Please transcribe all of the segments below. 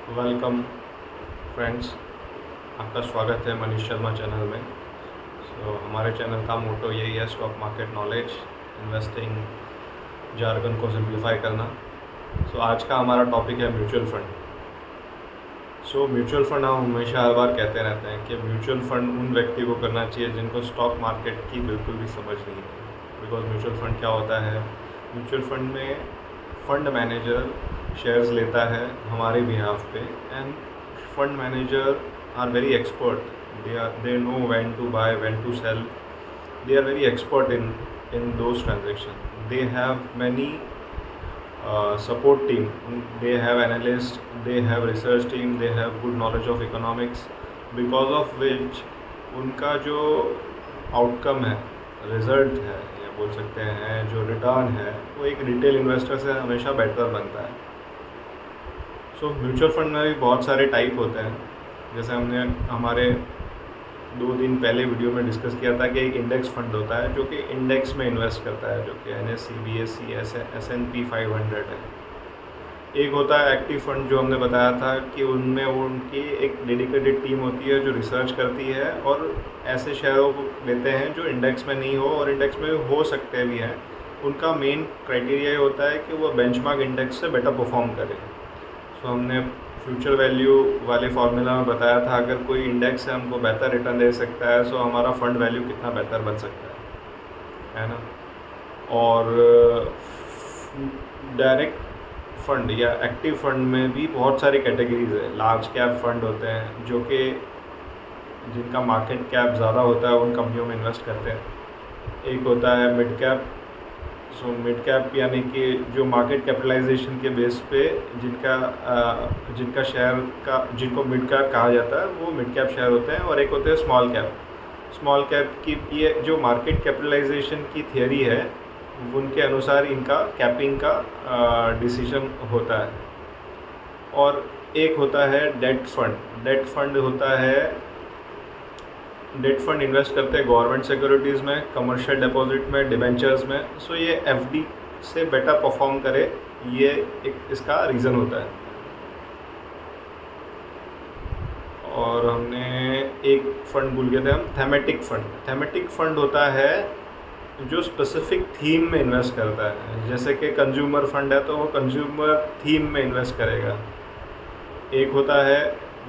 Welcome friends, आपका स्वागत है मनीष शर्मा चैनल में। हमारे चैनल का मोटो यही है, stock market knowledge, investing jargon को सिंप्लीफाई करना। आज का हमारा टॉपिक है म्यूचुअल फंड। म्यूचुअल फंड हम हमेशा हर बार कहते रहते हैं कि म्यूचुअल फंड उन व्यक्ति को करना चाहिए जिनको स्टॉक मार्केट की बिल्कुल भी समझ नहीं है। बिकॉज म्यूचुअल फंड क्या होता है? म्यूचुअल फंड में फंड मैनेजर शेयर्स लेता है हमारे बिहाफ पे, and fund manager are very expert. They know when to buy, when to sell. They are very expert in those transaction. They have many support team. They have analysts, they have research team, they have good knowledge of economics, because of which उनका जो outcome है, result है या बोल सकते हैं जो return है, वो एक रिटेल इन्वेस्टर से हमेशा बेटर बनता है। म्यूचुअल फंड में भी बहुत सारे टाइप होते हैं। जैसे हमने हमारे 2 दिन पहले वीडियो में डिस्कस किया था कि एक इंडेक्स फंड होता है जो कि इंडेक्स में इन्वेस्ट करता है, जो कि NSE, BSE, S&P 500 है। एक होता है एक्टिव फंड, जो हमने बताया था कि उनमें उनकी एक डेडिकेटेड टीम होती है जो रिसर्च करती है और ऐसे शेयरों को लेते हैं जो इंडेक्स में नहीं हो और इंडेक्स में हो सकते भी हैं। उनका मेन क्राइटेरिया ये होता है कि वो बेंचमार्क इंडेक्स से बेटर परफॉर्म करे। हमने फ्यूचर वैल्यू वाले फार्मूला में बताया था, अगर कोई इंडेक्स है हमको बेहतर रिटर्न दे सकता है, सो हमारा फ़ंड वैल्यू कितना बेहतर बन सकता है ना। और डायरेक्ट फंड या एक्टिव फंड में भी बहुत सारी कैटेगरीज है। लार्ज कैप फंड होते हैं जो कि जिनका मार्केट कैप ज़्यादा होता है, उन कंपनियों में इन्वेस्ट करते हैं। एक होता है मिड कैप। मिड कैप यानी कि जो मार्केट कैपिटलाइजेशन के बेस पे जिनका शेयर का, जिनको मिड कैप कहा जाता है, वो मिड कैप शेयर होते हैं। और एक होते हैं स्मॉल कैप। स्मॉल कैप की ये जो मार्केट कैपिटलाइजेशन की थियरी है, उनके अनुसार इनका कैपिंग का डिसीजन होता है। और एक होता है डेट फंड। डेट फंड होता है, डेट फंड इन्वेस्ट करते हैं गवर्नमेंट सिक्योरिटीज़ में, कमर्शियल डिपॉजिट में, डिबेंचर्स में। ये FD से बेटर परफॉर्म करे, ये एक इसका रीज़न होता है। और हमने एक फंड भूल गए थे हम, थेमेटिक फंड। थेमेटिक फंड होता है जो स्पेसिफिक थीम में इन्वेस्ट करता है। जैसे कि कंज्यूमर फंड है तो वो कंज्यूमर थीम में इन्वेस्ट करेगा। एक होता है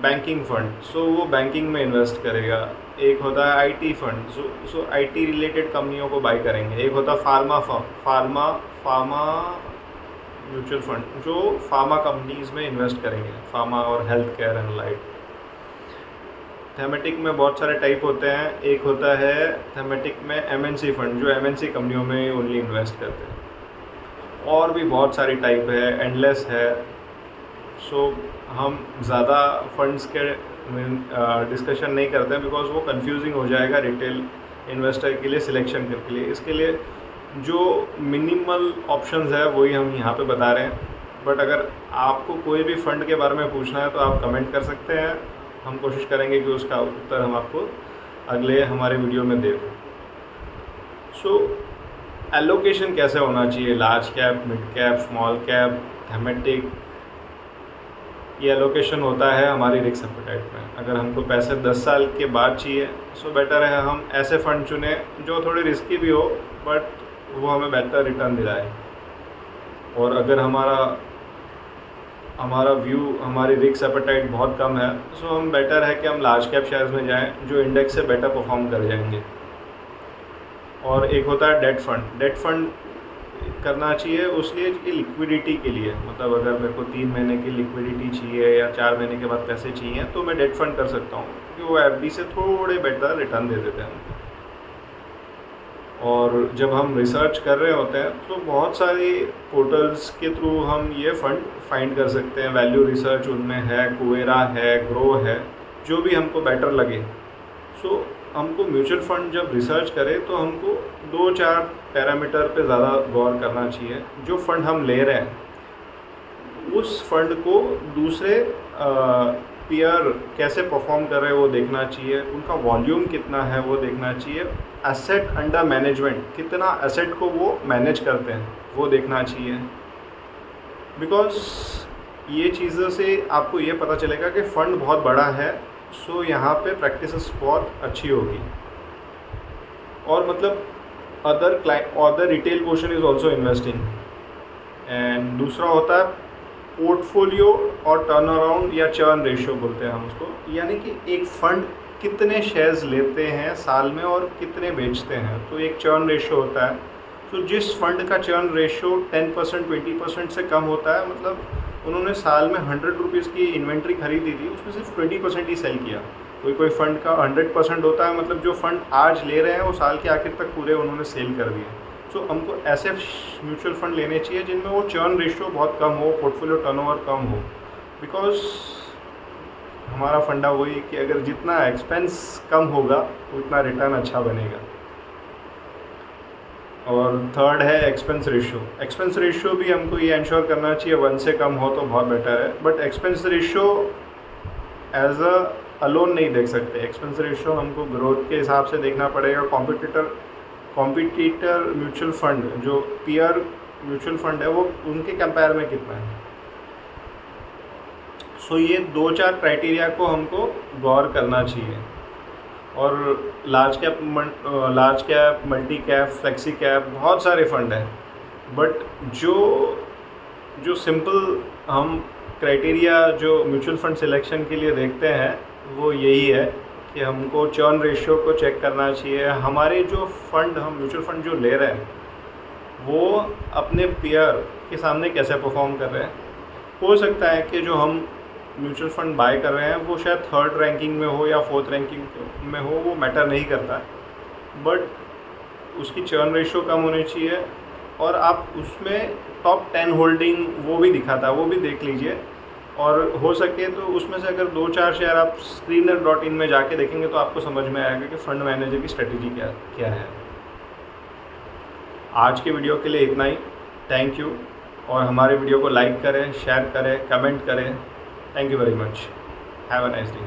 बैंकिंग फंड, वो बैंकिंग में इन्वेस्ट करेगा। एक होता है IT fund, so IT related कंपनियों को बाय करेंगे। एक होता है फार्मा म्यूचुअल फंड, जो फार्मा कंपनीज़ में इन्वेस्ट करेंगे, फार्मा और health care and life. Thematic में बहुत सारे टाइप होते हैं। एक होता है थेमेटिक में MNC फंड, जो MNC कंपनियों में ओनली इन्वेस्ट करते हैं। और भी बहुत सारी टाइप है, एंडलेस है। हम ज़्यादा फंड्स के डिस्कशन नहीं करते हैं, बिकॉज वो कंफ्यूजिंग हो जाएगा रिटेल इन्वेस्टर के लिए सिलेक्शन के लिए। इसके लिए जो मिनिमल ऑप्शंस है वही हम यहाँ पे बता रहे हैं। बट अगर आपको कोई भी फ़ंड के बारे में पूछना है तो आप कमेंट कर सकते हैं। हम कोशिश करेंगे कि उसका उत्तर हम आपको अगले हमारे वीडियो में दें। एलोकेशन कैसे होना चाहिए, large cap, mid cap, small cap, thematic, ये एलोकेशन होता है हमारी रिस्क एपेटाइट में। अगर हमको पैसे 10 साल के बाद चाहिए, बेटर है हम ऐसे फ़ंड चुने जो थोड़ी रिस्की भी हो बट वो हमें बेहतर रिटर्न दिलाए। और अगर हमारा व्यू, हमारी रिस्क एपेटाइट बहुत कम है, हम बेटर है कि हम लार्ज कैप शेयर्स में जाएं जो इंडेक्स से बेटर परफॉर्म कर जाएंगे। और एक होता है डेट फंड। डेट फंड करना चाहिए उसलिए कि लिक्विडिटी के लिए, मतलब अगर मेरे को 3 महीने की लिक्विडिटी चाहिए या 4 महीने के बाद पैसे चाहिए तो मैं डेट फंड कर सकता हूँ, क्योंकि वो FD से थोड़े बेटर रिटर्न दे देते हैं। और जब हम रिसर्च कर रहे होते हैं तो बहुत सारी पोर्टल्स के थ्रू हम ये फ़ंड फाइंड कर सकते हैं। वैल्यू रिसर्च उनमें है, कुवेरा है, ग्रो है, जो भी हमको बेटर लगे। हमको म्यूचुअल फंड जब रिसर्च करें तो हमको 2-4 पैरामीटर पे ज़्यादा गौर करना चाहिए। जो फ़ंड हम ले रहे हैं उस फंड को दूसरे पीयर कैसे परफॉर्म कर रहे हैं वो देखना चाहिए, उनका वॉल्यूम कितना है वो देखना चाहिए, एसेट अंडर मैनेजमेंट, कितना एसेट को वो मैनेज करते हैं वो देखना चाहिए। बिकॉज ये चीज़ों से आपको ये पता चलेगा कि फ़ंड बहुत बड़ा है, सो यहाँ पे प्रैक्टिसेस बहुत अच्छी होगी। और मतलब other retail portion is also investing. And दूसरा होता है पोर्टफोलियो और टर्न अराउंड या चर्न रेशियो बोलते हैं हम उसको, यानी कि एक फ़ंड कितने शेयर्स लेते हैं साल में और कितने बेचते हैं, तो एक चर्न रेशियो होता है। तो जिस फंड का चर्न रेशियो 10% 20% से कम होता है, मतलब उन्होंने साल में 100 रुपीज़ की इन्वेंट्री खरीदी थी, उसमें सिर्फ 20% ही सेल किया। कोई फंड का 100% होता है, मतलब जो फंड आज ले रहे हैं वो साल के आखिर तक पूरे उन्होंने सेल कर दिए। तो हमको ऐसे म्यूचुअल फंड लेने चाहिए जिनमें वो चर्न रेशियो बहुत कम हो, पोर्टफोलियो टर्नओवर कम हो, बिकॉज हमारा फंडा वही कि अगर जितना एक्सपेंस कम होगा उतना रिटर्न अच्छा बनेगा। और थर्ड है एक्सपेंस रेशियो। एक्सपेंस रेशियो भी हमको ये इंश्योर करना चाहिए 1 से कम हो तो बहुत बेटर है, but expense ratio as a alone नहीं देख सकते। एक्सपेंस रेशियो हमको ग्रोथ के हिसाब से देखना पड़ेगा। कॉम्पिटिटर म्यूचुअल फंड जो पीयर म्यूचुअल फंड है वो उनके कंपेयर में कितना है। सो ये 2-4 क्राइटेरिया को हमको गौर करना चाहिए। और large cap, multi cap, flexi cap, बहुत सारे फंड हैं, बट जो सिंपल हम क्राइटेरिया जो म्यूचुअल फंड सिलेक्शन के लिए देखते हैं वो यही है कि हमको चर्न रेशियो को चेक करना चाहिए। हमारे जो फंड, हम म्यूचुअल फंड जो ले रहे हैं वो अपने पीयर के सामने कैसे परफॉर्म कर रहे हैं। हो सकता है कि जो हम म्यूचुअल फंड बाय कर रहे हैं वो शायद 3rd रैंकिंग में हो या 4th रैंकिंग में हो, वो मैटर नहीं करता है, बट उसकी चर्न रेशियो कम होनी चाहिए। और आप उसमें टॉप 10 होल्डिंग वो भी दिखाता है, वो भी देख लीजिए। और हो सके तो उसमें से अगर 2-4 शेयर आप screener.in में जाके देखेंगे तो आपको समझ में आएगा कि फ़ंड मैनेजर की स्ट्रेटजी क्या है। आज के वीडियो के लिए इतना ही। Thank you. और हमारे वीडियो को लाइक करें, शेयर करें, कमेंट करें। Thank you very much. Have a nice day.